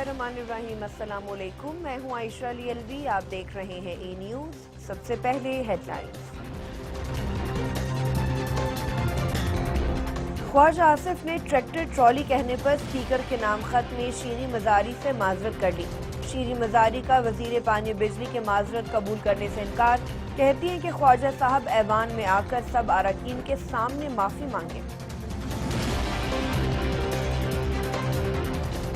बिस्मिल्लाहिर्रहमानिर्रहीम। अस्सलाम वालेकुम। मैं हूं आयशा अली अलवी। आप देख रहे हैं ए न्यूज़। सबसे पहले हेडलाइंस। ख्वाजा आसिफ ने ट्रैक्टर ट्रॉली कहने पर स्पीकर के नाम खत में शीरी मजारी से माजरत कर ली। शीरी मजारी का वजीर पानी बिजली के माजरत कबूल करने से इनकार। कहती हैं कि ख्वाजा साहब ऐवान में आकर सब अरकान के सामने माफी मांगे।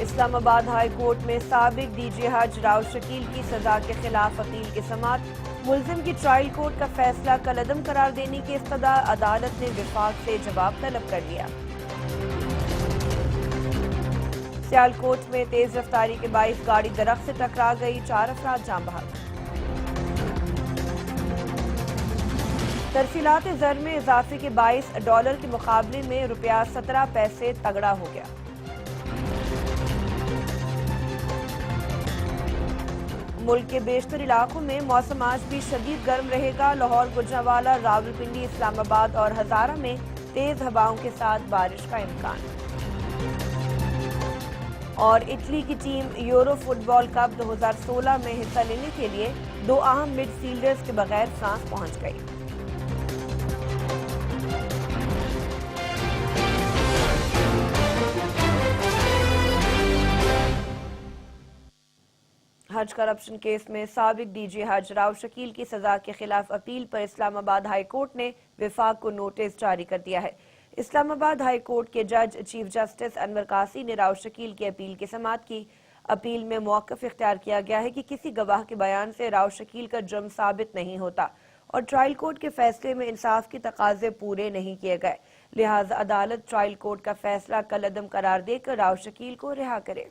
इस्लामाबाद हाई कोर्ट में साबिक डीजी हज राव शकील की सजा के खिलाफ अपील की समाअत। मुलजिम की ट्रायल कोर्ट का फैसला कलअदम करार देने की इस्तदा अदालत ने विफाक से जवाब तलब कर लिया। सियालकोट में तेज रफ्तारी के बाइस गाड़ी दरख्त से टकरा गई, 4 अफराद जान बहक। तरसीलात ज़र में इजाफे के बाइस डॉलर के मुकाबले में रुपया 17 पैसे तगड़ा हो गया। मुल्क के बेशतर इलाकों में मौसम आज भी शदीद गर्म रहेगा। लाहौर, गुजरांवाला, रावलपिंडी, इस्लामाबाद और हजारा में तेज हवाओं के साथ बारिश का इम्कान। और इटली की टीम यूरो फुटबॉल कप 2016 में हिस्सा लेने के लिए 2 अहम मिडफील्डर्स के बगैर फ्रांस पहुंच गई। हज करप्शन केस में साबिक डीजी हज राव शकील की सजा के खिलाफ अपील पर इस्लामाबाद हाई कोर्ट ने विफाक को नोटिस जारी कर दिया है। इस्लामाबाद हाई कोर्ट के जज चीफ जस्टिस अनवर कासी ने राव शकील की अपील की समाअत की। अपील में मौक़िफ़ इख्तियार किया गया है कि किसी गवाह के बयान से राव शकील का जुर्म साबित नहीं होता और ट्रायल कोर्ट के फैसले में इंसाफ के तकाजे पूरे नहीं किए गए, लिहाजा अदालत ट्रायल कोर्ट का फैसला कलअदम करार देकर राव शकील को रिहा करे।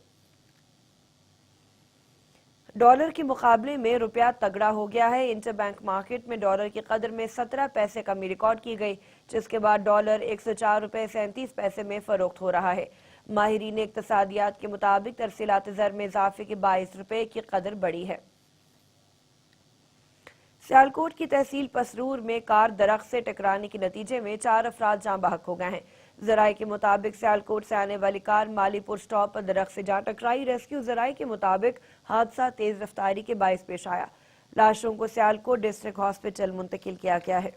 डॉलर के मुकाबले में रुपया तगड़ा हो गया है। इंटरबैंक मार्केट में डॉलर की कदर में 17 पैसे कमी रिकॉर्ड की गई, जिसके बाद डॉलर 104 रुपये 37 पैसे में फरोख्त हो रहा है। माहिरीन इक्तसादियात के मुताबिक तरसीलात ज़र में इजाफे के 22 रुपये की कदर बढ़ी है। सियालकोट की तहसील पसरूर में कार दरख्त से टकराने के नतीजे में 4 अफराद जान बहक हो गए हैं। जराये के मुताबिक सियालकोट से आने वाली कार मालीपुर स्टॉप पर दरख्त से जा टकराई। रेस्क्यू जराये के मुताबिक हादसा तेज रफ्तारी के बाइस पेश आया। लाशों को सियालकोट डिस्ट्रिक्ट हॉस्पिटल मुंतकिल किया गया है।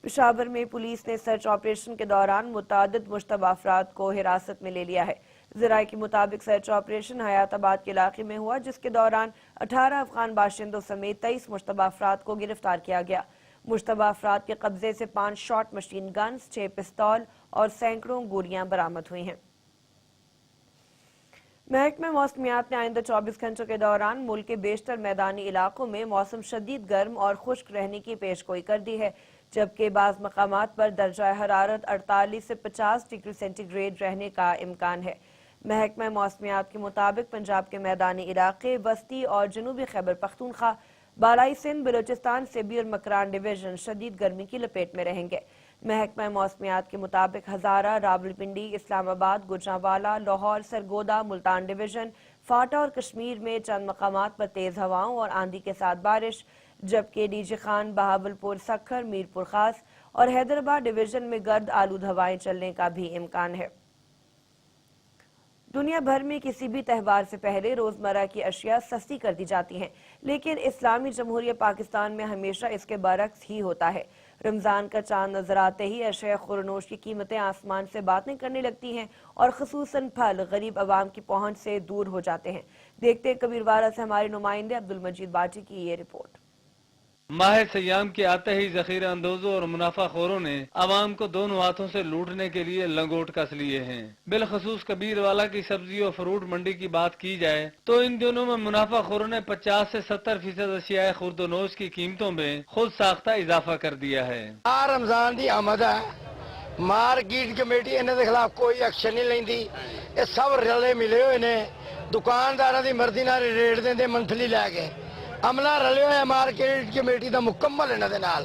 पेशावर में पुलिस ने सर्च ऑपरेशन के दौरान मुतादिद मुश्तबा अफराद को हिरासत में ले लिया है। ज़राए के मुताबिक सर्च ऑपरेशन हयाताबाद के इलाके में हुआ, जिसके दौरान 18 अफगान बाशिंदों समेत 23 मुश्तबा अफराद को गिरफ्तार किया गया। मुश्तबा अफराद के कब्जे से 5 शॉट मशीन गन्स, 6 पिस्तौल और सैकड़ों गोलियां बरामद हुई हैं। महकमा मौसमियात ने आइंदा 24 घंटों के दौरान मुल्क के बेशतर मैदानी इलाकों में मौसम शदीद गर्म और खुश्क रहने की पेशगोई कर दी है, जबकि बाज़ मकामात पर दर्जा हरारत 48 से 50 डिग्री सेंटीग्रेड रहने का इम्कान है। महकमा मौसमियात के मुताबिक पंजाब के मैदानी इलाके, वस्ती और जनूबी खैबर पख्तूनख्वा, बालाई सिंध, बलूचिस्तान, सिबी और मकरान डिवीजन शदीद गर्मी की लपेट में रहेंगे। महकमा मौसमियात के मुताबिक हजारा, रावलपिंडी, इस्लामाबाद, गुजरांवाला, लाहौर, सरगोदा, मुल्तान डिवीजन, फाटा और कश्मीर में चंद मकामात पर तेज हवाओं और आंधी के साथ बारिश, जबकि डीजी खान, बहावलपुर, सखर, मीरपुर खास और हैदराबाद डिवीजन में गर्द आलूद हवाएं चलने का भी इम्कान है। दुनिया भर में किसी भी त्यौहार से पहले रोजमर्रा की अशिया सस्ती कर दी जाती हैं, लेकिन इस्लामी जमहूरिया पाकिस्तान में हमेशा इसके बरक्स ही होता है। रमजान का चांद नजर आते ही अशिया खुरनोश की कीमतें आसमान से बातें करने लगती हैं और खुसूसन फल गरीब आवाम की पहुंच से दूर हो जाते हैं। देखते हैं कबीरवाड़ा से हमारे नुमाइंदे अब्दुल मजीद बाटी की ये रिपोर्ट। माह सयाम के आते ही जखीरा अंदोजों और मुनाफाखोरों ने आवाम को दोनों हाथों से लूटने के लिए लंगोट कस लिए हैं। बिलखसूस कबीरवाला की सब्जी और फ्रूट मंडी की बात की जाए तो इन दिनों में मुनाफाखोरों ने 50 से 70% अशियाए खुर्दोनोश की कीमतों में खुद साख्ता इजाफा कर दिया है। रमजान की आमद है, मार्केट कमेटी इन्हों के खिलाफ कोई एक्शन नहीं लेंदी। ये सब रले मिले हुए ने, दुकानदारों की मर्जी नाल रेट देंदे मंथली लैके। अमला रलिया है मार्केट कमेटी का मुकम्मल इन्हों दे नाल।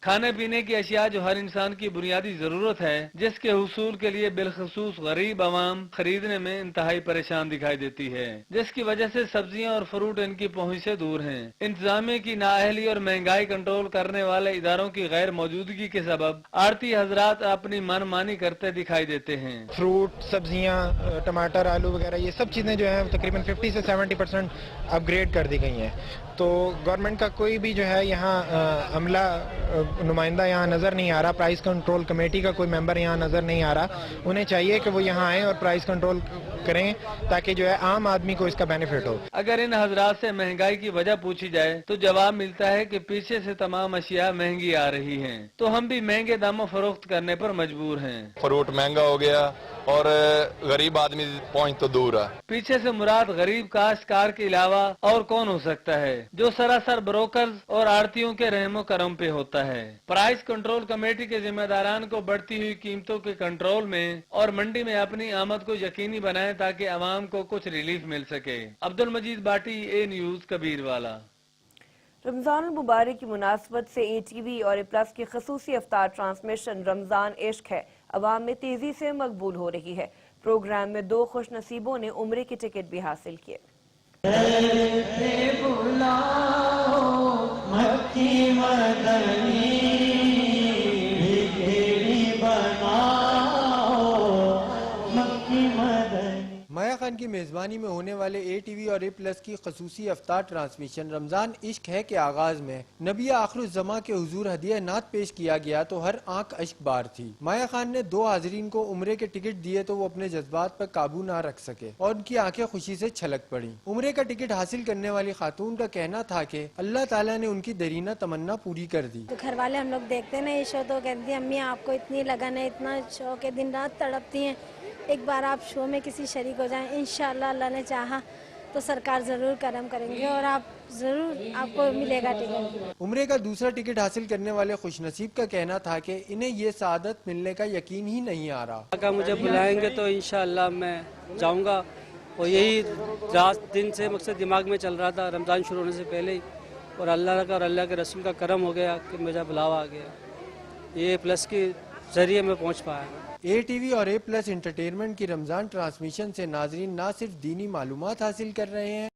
کھانے پینے کی اشیاء جو ہر انسان کی بنیادی ضرورت ہے، جس کے حصول کے لیے بالخصوص غریب عوام خریدنے میں انتہائی پریشان دکھائی دیتی ہے، جس کی وجہ سے سبزیاں اور فروٹ ان کی پہنچ سے دور ہیں۔ انتظامیہ کی نااہلی اور مہنگائی کنٹرول کرنے والے اداروں کی غیر موجودگی کے سبب آڑتی حضرات اپنی من مانی کرتے دکھائی دیتے ہیں۔ فروٹ، سبزیاں، ٹماٹر، آلو وغیرہ یہ سب چیزیں جو ہیں تقریباً 50 سے 70% اپ گریڈ کر دی گئی ہیں۔ تو گورنمنٹ کا کوئی بھی جو ہے یہاں عملہ نمائندہ یہاں نظر نہیں آ رہا، پرائس کنٹرول کمیٹی کا کوئی ممبر یہاں نظر نہیں آ رہا۔ انہیں چاہیے کہ وہ یہاں آئیں اور پرائس کنٹرول کریں تاکہ جو ہے عام آدمی کو اس کا بینیفٹ ہو۔ اگر ان حضرات سے مہنگائی کی وجہ پوچھی جائے تو جواب ملتا ہے کہ پیچھے سے تمام اشیاء مہنگی آ رہی ہیں، تو ہم بھی مہنگے داموں فروخت کرنے پر مجبور ہیں۔ فروٹ مہنگا ہو گیا اور غریب آدمی پہنچ تو دور ہے۔ پیچھے سے مراد غریب کاشتکار کے علاوہ اور کون ہو سکتا ہے، جو سراسر بروکرز اور آڑتیوں کے رحم و کرم پہ ہوتا ہے۔ پرائس کنٹرول کمیٹی کے ذمہ داران کو بڑھتی ہوئی قیمتوں کے کنٹرول میں اور منڈی میں اپنی آمد کو یقینی بنائیں تاکہ عوام کو کچھ ریلیف مل سکے۔ Abdul Majeed body, a news, کبیر والا۔ رمضان المبارک کی مناسبت سے اے ٹی وی اور اے پلس کی خصوصی افطار ٹرانسمیشن رمضان عشق ہے عوام میں تیزی سے مقبول ہو رہی ہے۔ پروگرام میں 2 خوش نصیبوں نے عمرے کے ٹکٹ بھی حاصل کیے۔ مایا خان کی میزبانی میں ہونے والے اے ٹی وی اور اے پلس کی خصوصی افطار ٹرانسمیشن رمضان عشق ہے کے آغاز میں نبی آخر الزماں کے حضور ہدیہ نعت پیش کیا گیا تو ہر آنکھ اشک بار تھی۔ مایا خان نے 2 حاضرین کو عمرے کے ٹکٹ دیے تو وہ اپنے جذبات پر قابو نہ رکھ سکے اور ان کی آنکھیں خوشی سے چھلک پڑیں۔ عمرے کا ٹکٹ حاصل کرنے والی خاتون کا کہنا تھا کہ اللہ تعالیٰ نے ان کی دیرینہ تمنا پوری کر دی۔ تو گھر والے ہم لوگ دیکھتے ہیں نا یہ شو تو کہتی ہیں امی آپ کو اتنی لگن ہے، اتنا شو کے دن رات تڑپتی ہیں، ایک بار آپ شو میں کسی شریک ہو جائیں، انشاءاللہ اللہ نے چاہا تو سرکار ضرور کرم کریں گے اور آپ کو ملے گا ٹکٹ۔ عمرے کا دوسرا ٹکٹ حاصل کرنے والے خوش نصیب کا کہنا تھا کہ انہیں یہ سعادت ملنے کا یقین ہی نہیں آ رہا۔ اگر مجھے بلائیں گے تو انشاءاللہ میں جاؤں گا، اور یہی رات دن سے مقصد دماغ میں چل رہا تھا رمضان شروع ہونے سے پہلے ہی، اور اللہ کا اور اللہ کے رسول کا کرم ہو گیا کہ مجھے بلاوا آ گیا، یہ پلس کے ذریعے میں پہنچ پایا۔ اے ٹی وی اور اے پلس انٹرٹینمنٹ کی رمضان ٹرانسمیشن سے ناظرین نہ صرف دینی معلومات حاصل کر رہے ہیں